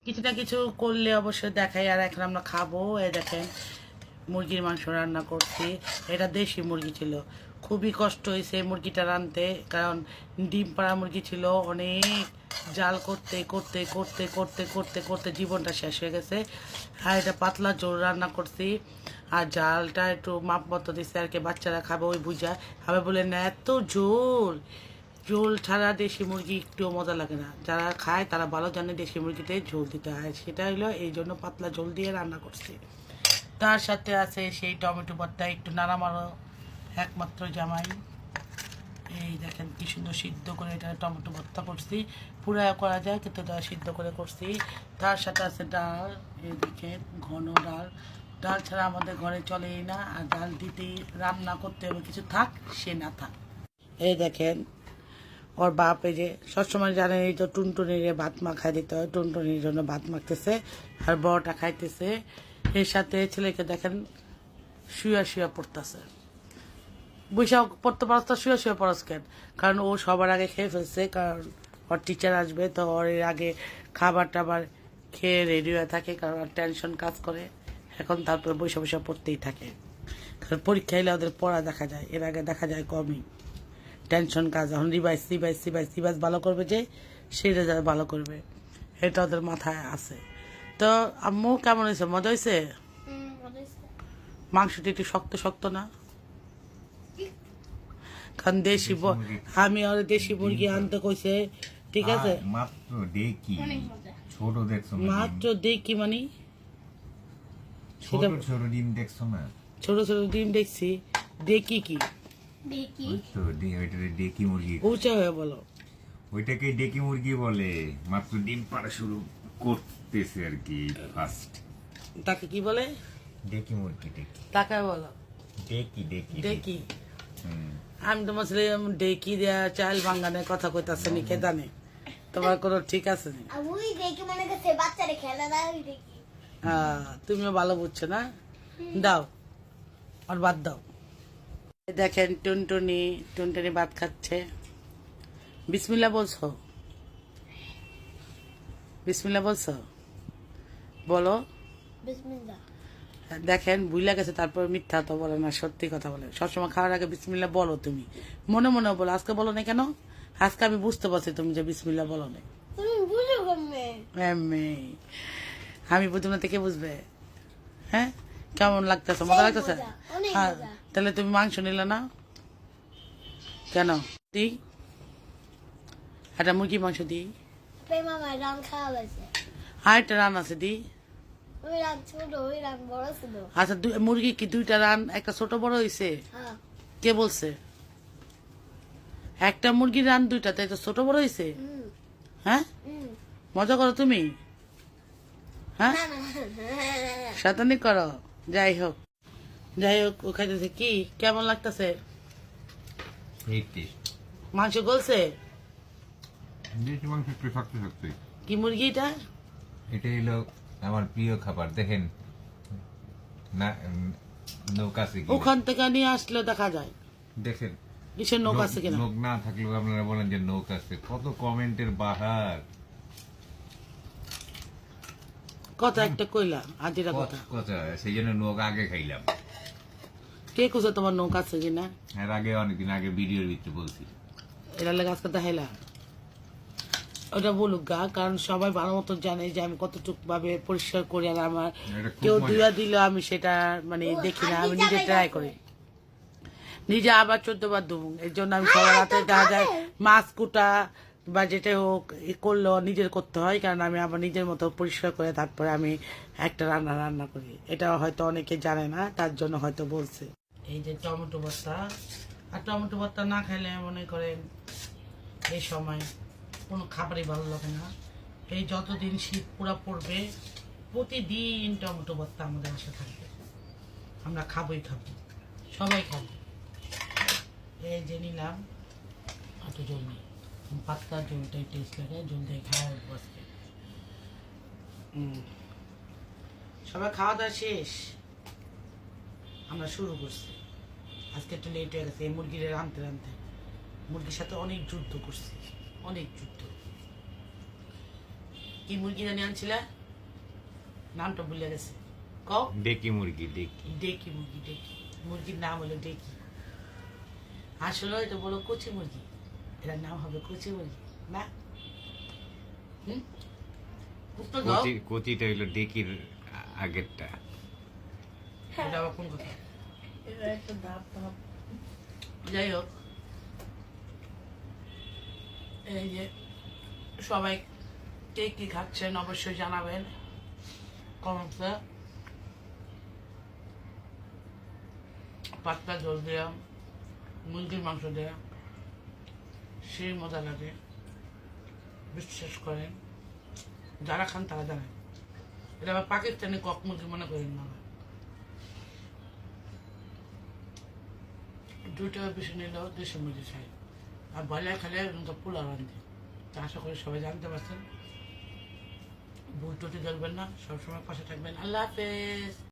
কিছু না কিছু করলে অবশ্যই দেখাই। আর এখন আমরা খাবো। এই দেখেন মুরগির মাংস রান্না করছি। এটা দেশি মুরগি ছিল, খুবই কষ্ট হয়েছে মুরগিটা রাঁধতে, কারণ ডিম পাড়া মুরগি ছিল। অনেক জাল করতে করতে করতে করতে করতে করতে জীবনটা শেষ হয়ে গেছে। আর এটা পাতলা ঝোল রান্না করছি, আর জালটা একটু মাপ মতো দিচ্ছে আর কি, বাচ্চারা খাবে ওই বুঝা। আমি বলে না এত ঝোল, ঝোল ছাড়া দেশি মুরগি একটুও মজা লাগে না। যারা খায় তারা ভালো জানে দেশি মুরগিতে ঝোল দিতে হয়, সেটা হলো এই জন্য পাতলা ঝোল দিয়ে রান্না করছি। তার সাথে আছে সেই টমেটো ভর্তা, একটু নাড়ামারো একমাত্র জামাই। এই দেখেন কি সুন্দর সিদ্ধ করে এটা টমেটো ভর্তা করছি, পুরা করা যায় কিন্তু এটা সিদ্ধ করে করছি। তার সাথে আছে ডাল, এই দেখেন ঘন ডাল। ডাল ছাড়া আমাদের ঘরে চলেই না, আর ডাল দিতেই রান্না করতে হবে, কিছু থাক সে না থাক। এই দেখেন ওর বাপ এই যে সবসময় জানেন এই তো টুনটুনির ভাত মাখায় দিতে হয়, টুনটুনির জন্য ভাত মাখতেছে আর বড়টা খাইতেছে। এর সাথে ছেলেকে দেখেন শুয়া শুয়া পড়তেছে। বৈশাখ পড়তে পারস তো, শুয়ে শুয়ে পড়স কেন? কারণ ও সবার আগে খেয়ে ফেলছে, কারণ ওর টিচার আসবে, তো ওর এর আগে খাবার টাবার খেয়ে রেডি হয়ে থাকে, কারণ ওর টেনশন কাজ করে। এখন তারপরে বৈশা বৈশা পড়তেই থাকে, কারণ পরীক্ষা এলে ওদের পড়া দেখা যায়, এর আগে দেখা যায় কমই। টেনশন কাজ, এখন রিভাইজ রিভাইজ রিভাইজ রিভাইজ ভালো করবে, যে সেই রেজাল্ট ভালো করবে, এটা ওদের মাথায় আছে। তো আম্মু কেমন হয়েছে? মজা হয়েছে? মাংসটি একটু শক্ত শক্ত না? কারণ দেশি আমি আর দেশি মুরগি আনতে কইছে, ঠিক আছে? মাত্র দেখি ছোট দেখছো না? মাত্র দেখি মানে ছোট ছোট ডিম দেখছো না? ছোট ছোট ডিম দেখছি। দেখি কি? ওই তো ওইটারে ডেকি মুরগি, উঁচা হয়ে বলো। ওইটাকে ডেকি মুরগি বলে। মাত্র ডিম পাড়া শুরু করতেছে আর কি, ফার্স্ট। তাকে কি বলে? ডেকি মুরগি, ডেকি তাকে বলো ডেকি ডেকি দেখি। হুম। আমি তোমার ছেলে ডেকি দেয়া চাল বাঙ্গানের কথা কইতাছে নি, কে জানে? তোমার কোনো ঠিক আছে নি? তুমিও ভালো বুঝছো না, দাও আর বাদ দাও। দেখেন টুনটুনি, টুনটুনি ভাত খাচ্ছে। বিসমিল্লাহ বলছো? বিসমিল্লাহ বলছো? বলো। দেখেন ভুলে গেছে, তারপর মিথ্যা তো বলে না, সত্যি কথা বলে। সবসময় খাওয়ার আগে বিসমিল্লাহ বলো, তুমি মনে মনে বলো। আজকে বলো না কেন? আজকে আমি বুঝতে পারছি তুমি যে বিসমিল্লাহ বলো না। আমি বুঝবো না, থেকে বুঝবে? হ্যাঁ, কেমন লাগতেছে? মজা লাগতেছে? হ্যাঁ, তাহলে তুমি মাংস নিলে না কেন? দিই একটা মুরগি মাংস দিই, আর একটা রান আছে দিই। আচ্ছা মুরগি কি দুইটা রান, একটা ছোট বড় হয়েছে? কে বলছে? একটা মুরগির রান দুইটা, তাই তো ছোট বড় হয়েছে। হ্যাঁ, মজা করো তুমি? হ্যাঁ, শয়তানি করো। যাই হোক যাই হোক, ও খাইতেছে কি, কেমন লাগতেছে? মাংস গলছে? দেশি মাংস একটু শক্ত শক্ত। কি মুরগি এটা? এটা হলো আমার প্রিয় খাবার। দেখেন না, নৌকা আছে কিনা? ওখান থেকে নিয়ে আসলে দেখা যায়। দেখেন কিসের নৌকা আছে কিনা? নৌক না থাকলেও আপনারা বলেন যে নৌকা আছে। কত কমেন্টের বাহার, কথা একটা কইলা আজিরা কথা। কথা সেই জন্য নৌকা আগে খাইলাম। কে কুছে তোমার নৌকা আছে কিনা? এর আগে অনেকদিন আগে ভিডিওর ভিতরে বলছি। এটা লেগে আজকে দেখাইলা? ওটা বলুক গা, কারণ সবাই ভালো মতো জানে যে আমি কতটুক ভাবে পরিষ্কার করি। আর আমার কেউ দুয়া দিলে আমি সেটা মানে দেখি না, আমি নিজে ট্রাই করি, নিজে আবার 14 বার দেবো। এর জন্য আমি সবার হাতে দেখা যায় মাছ কুটা বা যেটা হোক করলেও নিজের করতে হয়, কারণ আমি আবার নিজের মতো পরিষ্কার করে তারপরে আমি একটা রান্না করি। এটা হয়তো অনেকে জানে না, তার জন্য হয়তো বলছে। এই যে টমেটো ভর্তা, আর টমেটো ভর্তা না খাইলে মনে করেন এই সময় কোনো খাবারই ভালো লাগে না। এই যতদিন শীত পুরা পড়বে প্রতিদিন টমেটো ভর্তা আমাদের বাসায় থাকবে, আমরা খাবোই খাবো, সবাই খাবো। এই যে নিলাম অত জল নেই, পাতলা জলটাই টেস্ট লাগে, জল দিয়ে খাওয়া উঠবো আজকে। সবাই খাওয়া দাওয়া শেষ, আমরা শুরু করছি। আজকে একটু লেট হয়ে গেছে, এই মুরগির রানতে রানতে মুরগির সাথে অনেক যুদ্ধ করছি, অনেক যুদ্ধ। কি মুরগি জানি আনছিলে নামটা ভুলে গেছে কও ডেকি মুরগি ডেকি ডেকি মুরগি ডেকি মুরগির নাম হলো ডেকি আসলে এটা বলো কচি মুরগি এটার নাম হবে কচি মুরগি না হুম উত্তর দাও কচি কচিটা হইলো ডেকির আগেরটা। এটা আবার কোন কথা এবার একটা ধাপ ধাপ যাই হোক এই যে সবাই কে কি খাচ্ছেন অবশ্যই জানাবেন কমেন্টসে পাতলা ঝোল দেওয়া মুরগির মাংস দেওয়া সেই মজা লাগে বিশ্বাস করেন যারা খান তারা জানেন এটা আবার পাকিস্তানি কক মুরগি মনে করেন না দুটো বেশি নিলেও দেশি মুরগি খাই আর বয়লার খেলে তো পোলাও রান্ধি তা আশা করি সবাই জানতে পারছেন ভুল টুটি দেখবেন না সবসময় পাশে থাকবেন আল্লাহ হাফেজ।